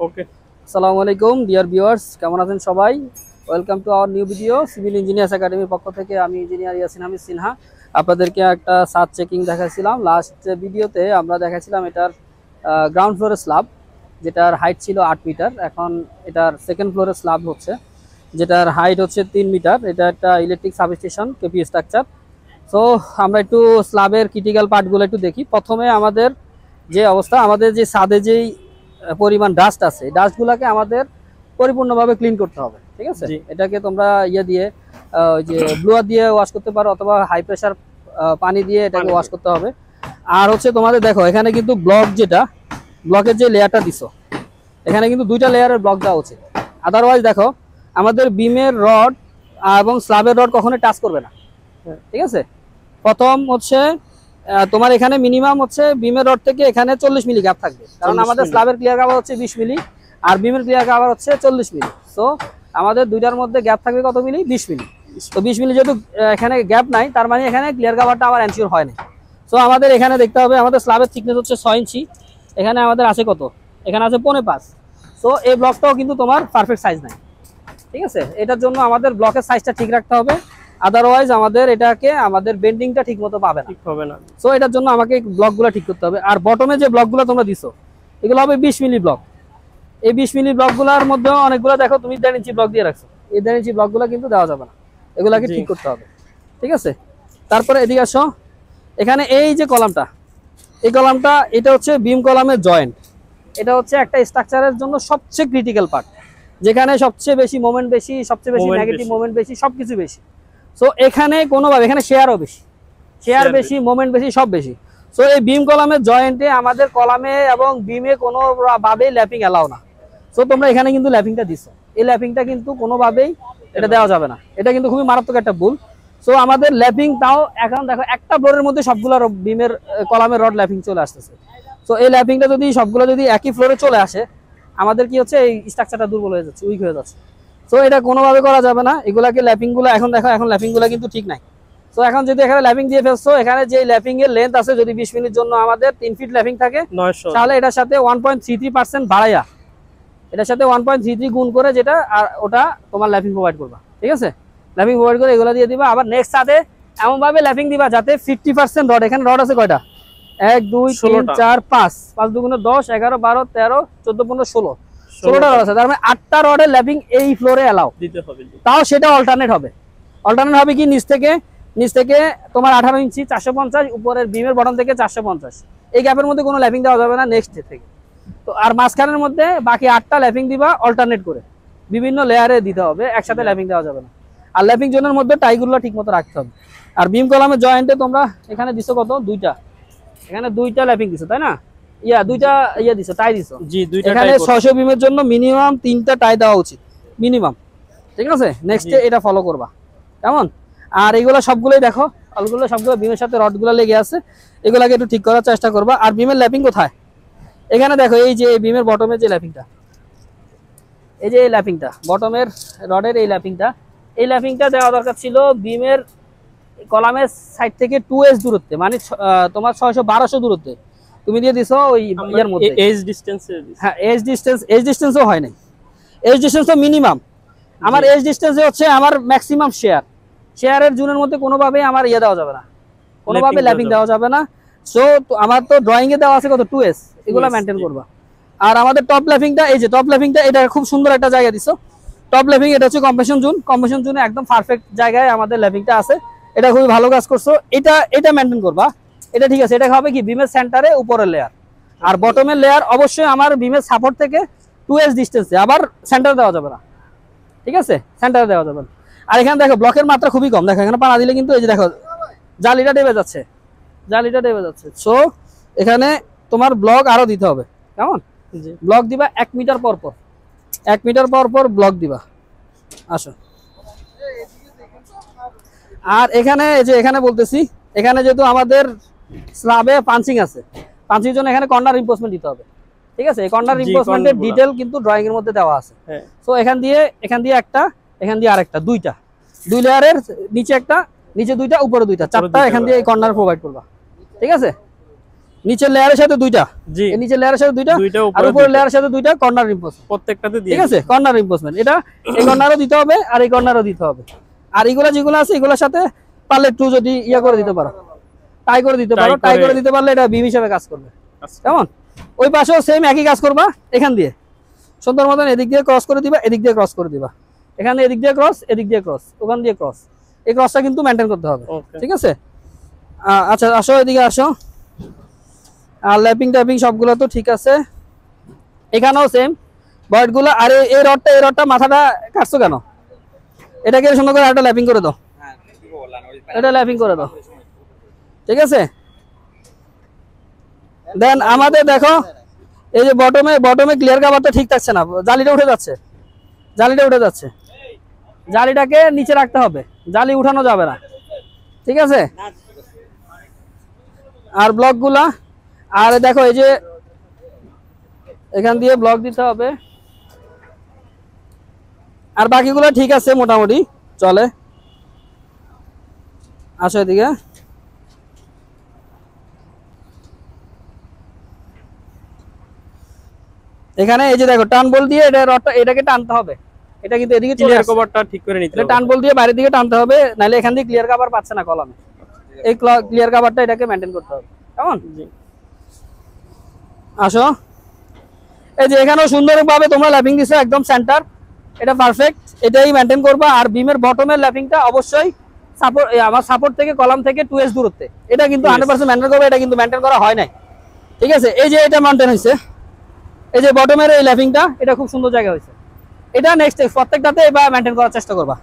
ওকে। আসসালামু আলাইকুম dear viewers, কেমন আছেন সবাই? Welcome to our new video civil engineers একাডেমির পক্ষ থেকে। আমি ইঞ্জিনিয়ার ইয়াসিন হামিদ সিনহা। আপনাদেরকে একটা ছাদ চেকিং দেখাচ্ছিলাম। লাস্ট ভিডিওতে আমরা দেখাচ্ছিলাম এটার গ্রাউন্ড ফ্লোরের স্ল্যাব, যেটার হাইট ছিল 8 মিটার। এখন এটার সেকেন্ড ফ্লোরের স্ল্যাব হচ্ছে, যেটার হাইট হচ্ছে 3 মিটার। এটা একটা electric substation KP structure. So আমরা একটু স্ল্যাবের ক্রিটিক্যাল পার্টগুলো একটু দেখি। প্রথমে আমাদের যে অবস্থা, আমাদের যে ছাদে যেই পরিমাণ ডাস্ট আছে, ডাস্টগুলোকে আমাদের পরিপূর্ণভাবে ক্লিন করতে হবে, ঠিক আছে? এটাকে তোমরা ইয়ে দিয়ে ওই যে ব্লোয়ার দিয়ে ওয়াশ করতে পারো, অথবা হাই প্রেশার পানি দিয়ে এটাকে ওয়াশ করতে হবে। আর হচ্ছে তোমাদের দেখো, এখানে কিন্তু ব্লকের যে লেয়ারটা দিছো, এখানে কিন্তু 2টা লেয়ারের ব্লক দেওয়া উচিত। আদারওয়াইজ দেখো, আমাদের বিমের রড এবং স্ল্যাবের রড কখনো টাচ করবে না, ঠিক আছে? প্রথম হচ্ছে তোমার এখানে মিনিমাম হচ্ছে বিমের রড থেকে এখানে 40 মিলি গ্যাপ থাকবে, কারণ আমাদের স্ল্যাবের ক্লিয়ার কাভার হচ্ছে 20 মিলি আর বিমের ক্লিয়ার কাভার হচ্ছে 40 মিলি। সো আমাদের দুইটার মধ্যে গ্যাপ থাকবে কত মিলি? 20 মিলি। তো 20 মিলি যেহেতু এখানে গ্যাপ নাই, তার মানে এখানে ক্লিয়ার কাভারটা আমার এনশিওর হয় না। সো আমাদের এখানে দেখতে হবে, আমাদের স্ল্যাবের থিকনেস হচ্ছে 6 ইঞ্চি, এখানে আমাদের আছে কত? এখানে আছে 5.5। সো এই ব্লকটাও কিন্তু তোমার পারফেক্ট সাইজ নাই, ঠিক আছে? এটার জন্য আমাদের ব্লকের সাইজটা ঠিক রাখতে হবে, আদারওয়াইজ আমাদের বেন্ডিংটা ঠিক মতো পাবে না। সো এটার জন্য আমাকে ব্লকগুলো ঠিক করতে হবে। আর বটমে যে ব্লকগুলো তোমরা দিছো, এগুলো হবে 20 মিলি ব্লক। এই 20 মিলি ব্লকগুলোর মধ্যে অনেকগুলো দেখো তুমি 1.5 ইঞ্চি ব্লক দিয়ে রাখছো, এই 1.5 ইঞ্চি ব্লকগুলো কিন্তু দেওয়া যাবে না, এগুলাকে ঠিক করতে হবে, ঠিক আছে? তারপরে এদিকে আসো, এখানে এই যে কলামটা, এই কলামটা এটা হচ্ছে বিম কলামের জয়েন্ট। এটা হচ্ছে একটা স্ট্রাকচারের জন্য সবচেয়ে ক্রিটিক্যাল পার্ট, যেখানে সবচেয়ে বেশি মোমেন্ট বেশি, সবচেয়ে বেশি নেগেটিভ মোমেন্ট বেশি, সবকিছু বেশি। সো এখানে কোনোভাবে এখানে শেয়ারও বেশি, বেশি, মোমেন্ট বেশি, সব বেশি। সো এই বিম কলামের জয়েন্টে আমাদের কলামে এবং বিমে কোনোভাবেই ল্যাপিং এলাও না। সো তোমরা এখানে কিন্তু ল্যাপিংটা দিছো, এই ল্যাপিংটা কিন্তু কোনোভাবেই এটা দেওয়া যাবে না, এটা কিন্তু খুবই মারাত্মক একটা ভুল। সো আমাদের ল্যাপিং, তাও এখন দেখো একটা ফ্লোরের মধ্যে সবগুলো বিমের কলামের রড ল্যাপিং চলে আসতেছে। সো এই ল্যাপিংটা যদি সবগুলো যদি একই ফ্লোরে চলে আসে, আমাদের কি হচ্ছে, এই স্ট্রাকচারটা দুর্বল হয়ে যাচ্ছে, উইক হয়ে যাচ্ছে। সো এটা কোনোভাবে করা যাবে না। এগুলাকে ল্যাপিংগুলো এখন দেখো, এখন ল্যাপিংগুলো কিন্তু ঠিক নাই। সো এখন যদি এখানে ল্যাপিং দিয়ে ফেলছো, এখানে যে ল্যাপিং এর লেন্থ আছে, যদি 20 মিনিট জন্য আমাদের 3 ফিট ল্যাপিং থাকে, তাহলে এটার সাথে 1.33% বাড়াইয়া, এটার সাথে 1.33 গুণ করে যেটা, আর ওটা তোমার ল্যাপিং প্রোভাইড করবা, ঠিক আছে? ল্যাপিং প্রোভাইড করে এগুলো দিয়ে দিবা। আবার নেক্সট সাথে এমনভাবে ল্যাপিং দিবা যাতে 50% রড, এখানে রড আছে কয়টা? 1 2 3 4 5, 5 দুগুণে 10, 11 12 13 14 15 16, 16টা রড আছে। তার মানে 8টা রডের ল্যাপিং এই ফ্লোরে এলাও দিতে হবে। তাও সেটা অল্টারনেট হবে। অল্টারনেট হবে কি, নিচ থেকে তোমার 18 ইঞ্চি 450, উপরের বিমের বটম থেকে 450, এই গ্যাপের মধ্যে কোনো ল্যাপিং দেওয়া যাবে না নেক্সট থেকে। তো আর মাঝখানের মধ্যে বাকি 8টা ল্যাপিং দিবা অল্টারনেট করে, বিভিন্ন লেয়ারে দিতে হবে, একসাথে ল্যাপিং দেওয়া যাবে না। আর ল্যাপিং জোনের মধ্যে টাইগুলো ঠিক মতো রাখতে হবে। আর বিম কলামের জয়েন্টে তোমরা এখানে দিছো কত? 2টা, এখানে 2টা ল্যাপিং দিছো, তাই না? 2টা দিছো, টাই দিছো। জি, 2টা। এখানে 600 বিমের জন্য মিনিমাম 3টা টাই দেওয়া উচিত, মিনিমাম, ঠিক আছে? নেক্সটে এটা ফলো করবা, কেমন? আর এগুলো সবগুলোই দেখো, সবগুলো বিমের সাথে রডগুলো লেগে আছে, এগুলাকে একটু ঠিক করার চেষ্টা করবা। আর বিমের ল্যাপিং কোথায়? এখানে দেখো, এই যে বিমের বটমের যে ল্যাপিংটা, এই যে এই ল্যাপিংটা, বটমের রডের এই ল্যাপিংটা দেওয়া দরকার ছিল বিমের কলামের সাইড থেকে 2s দূরত্বে, মানে তোমার 600-1200 দূরত্বে তুমি দিয়ে দিছো ওই ইয়ার মধ্যে, এজ ডিসটেন্সে। হ্যাঁ, এজ ডিসটেন্সও হয় নাই, এজ ডিসটেন্সও মিনিমাম। আমার এজ ডিসটেন্সে হচ্ছে আমার ম্যাক্সিমাম শেয়ারের জোনের মধ্যে কোনোভাবেই আমার দেওয়া যাবে না, কোনোভাবে ল্যাপিং দেওয়া যাবে না। সো আমার তো ড্রয়িং এ দেওয়া আছে কত? 2s, এগুলো মেনটেন করবা। আর আমাদের টপ ল্যাপিংটা, এই যে টপ ল্যাপিংটা, এটা খুব সুন্দর একটা জায়গা দিছো। টপ ল্যাপিং এটা হচ্ছে কম্প্রেশন জোনে একদম পারফেক্ট জায়গায় আমাদের ল্যাপিংটা আছে, এটা খুবই ভালো কাজ করছো। এটা মেনটেন করবা, এটা ঠিক আছে। এটা হবে কি, বিমের সেন্টারে উপরের লেয়ার, আর বটমের লেয়ার অবশ্যই আমার বিমের সাপোর্ট থেকে 2s ডিস্টেন্সে, আবার সেন্টার দেওয়া যাবে না, ঠিক আছে? সেন্টারে দেওয়া যাবে না। আর এখানে দেখো ব্লকের মাত্রা খুবই কম, দেখো এখানে পানা দিলে কিন্তু এই যে দেখো জালিটা ডেবে যাচ্ছে। সো এখানে তোমার ব্লক আরো দিতে হবে, কেমন? ব্লক দিবা 1 মিটার পর পর, 1 মিটার পর পর ব্লক দিবা। আসো, আর এখানে এই যে এখানে বলতেছি, এখানে যেহেতু আমাদের স্ল্যাবে পাঞ্চিং আছে, পাঞ্চিং জন্য এখানে কর্নার রিইনফোর্সমেন্ট দিতে হবে, ঠিক আছে? এই কর্নার রিইনফোর্সমেন্টের ডিটেইল কিন্তু ড্রয়িং এর মধ্যে দেওয়া আছে। সো এখান দিয়ে একটা, এখান দিয়ে আরেকটা, 2টা, 2 লেয়ারের, নিচে একটা, নিচে 2টা, উপরে 2টা, 4টা এখান দিয়ে এই কর্নার প্রোভাইড করবা, ঠিক আছে? নিচের লেয়ারের সাথে দুইটা, জি এই নিচের লেয়ারের সাথে দুইটা, আর উপরের লেয়ারের সাথে দুইটা কর্নার রিইনফোর্সমেন্ট প্রত্যেকটাতে দিয়ে, ঠিক আছে, কর্নার রিইনফোর্সমেন্ট। এটা এই কর্নারও দিতে হবে আর এই কর্নারও দিতে হবে। আর এগুলো যেগুলো আছে এগুলোর সাথে পারলে একটু যদি ইয়া করে দিতে পারো, টাই করে দিতে পারো, টাই করে দিতে পারলে এটা বিম হিসেবে কাজ করবে। কেমন? ওই পাশেও সেম একই কাজ করবা, এখান দিয়ে সুন্দর মতন এদিক দিয়ে ক্রস করে দিবা, এদিক দিয়ে ক্রস করে দিবা, এখানে এদিক দিয়ে ক্রস, এদিক দিয়ে ক্রস, ওখান দিয়ে ক্রস, এই ক্রসটা কিন্তু মেনটেন করতে হবে, ঠিক আছে? আচ্ছা আসো এদিকে আসো। আর ল্যাপিং ট্যাপিং সবগুলো তো ঠিক আছে, এখানেও সেম বয়েডগুলো। আর এই রডটা মাথাটা কাটছো কেন? এটাকে সুন্দর করে একটা ল্যাপিং করে দাও, এটা ল্যাপিং করে দাও, ঠিক আছে? দেন আমাদের দেখো এই যে বটমে ক্লিয়ার কভারটা ঠিক থাকছে না, জালিটা উঠে যাচ্ছে, জালিটাকে নিচে রাখতে হবে, জালি উঠানো যাবে না, ঠিক আছে? আর ব্লকগুলা, আর দেখো এই যে এখান দিয়ে ব্লক দিতে হবে, আর বাকিগুলো ঠিক আছে মোটামুটি চলে। আসো এদিকে, এখানে এই যে দেখো টান বল দিয়ে এটাকে টানতে হবে, এটা কিন্তু এদিকে ক্লিয়ার কভারটা ঠিক করে নিতে হবে, টান বল দিয়ে বাইরের দিকে টানতে হবে, নাহলে এখান দিয়ে ক্লিয়ার কভার পাচ্ছে না কলামে, এই ক্লিয়ার কভারটা এটাকে মেনটেন করতে হবে। কেমন? আসো এই যে এখানেও সুন্দরভাবে তোমরা ল্যাপিং দিছো, একদম সেন্টার, এটা পারফেক্ট, এটাই মেনটেন করবা। আর বিমের বটমের ল্যাপিংটা অবশ্যই আমার সাপোর্ট থেকে কলাম থেকে 2s দূরত্বে, এটা কিন্তু 100% মেনটেন করবে, এটা কিন্তু মেনটেন করা হয় নাই, ঠিক আছে? এই যে এটা মেনটেন হয়েছে, এই যে বটমের এই ল্যাপিংটা, এটা খুব সুন্দর জায়গা হয়েছে, এটা নেক্সট প্রত্যেকটাতে এবার মেনটেন করার চেষ্টা করবা।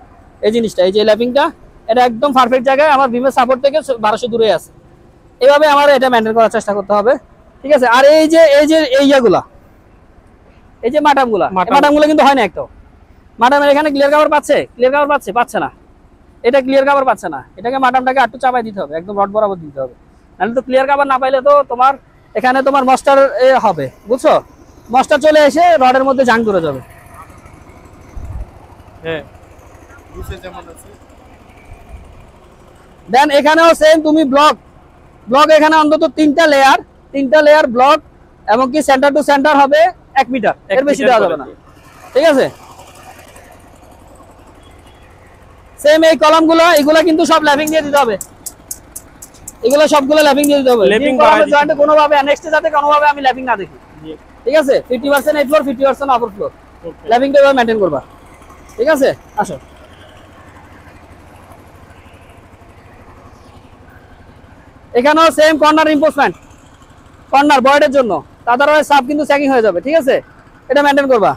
এই জিনিসটা, এই যে ল্যাপিংটা, এটা একদম পারফেক্ট জায়গায়, আমার বিমের সাপোর্ট থেকে 1200 দূরে আছে, এইভাবে আমার এটা মেনটেন করার চেষ্টা করতে হবে, ঠিক আছে? আর এই যে ইয়াগুলা, এই যে মাটামগুলো কিন্তু হয় না একটাও, মাটামের এখানে ক্লিয়ার কভার পাচ্ছে না, এটা ক্লিয়ার কভার পাচ্ছে না, এটাকে মাটামটাকে একটু চাপাই দিতে হবে, একদম রড বরাবর দিতে হবে, নাহলে তো ক্লিয়ার কভার না পাইলে তো তোমার এখানে তোমার মস্টার হবে, বুঝছো? মস্টার চলে এসে রডের মধ্যে জাং ধরে যাবে। হ্যাঁ, দেন এখানেও সেম তুমি ব্লক এখানে অন্তত তিনটা লেয়ার ব্লক, এবং কি সেন্টার টু সেন্টার হবে 1 মিটার, এর বেশি দেওয়া যাবে না, ঠিক আছে? সেম এই কলামগুলো, এগুলো কিন্তু সব ল্যাপিং দিয়ে দিতে হবে, এগুলো সবগুলো ল্যাপিং দিয়ে দিতে হবে, জয়েন্টে কোনোভাবে নেক্সটে যাতে কোনোভাবে আমি ল্যাপিং না দেখি, ঠিক আছে? 50% এই ফ্লোর, 50% আপার ফ্লোর, ল্যাপিংটা এভাবে মেনটেন করবা, ঠিক আছে? আসো এখানেও সেম কর্নার রিইনফোর্সমেন্ট, কর্নার বয়েডের জন্য, তাছাড়া সাব কিন্তু চেকিং হয়ে যাবে, ঠিক আছে? এটা মেনটেন করবা।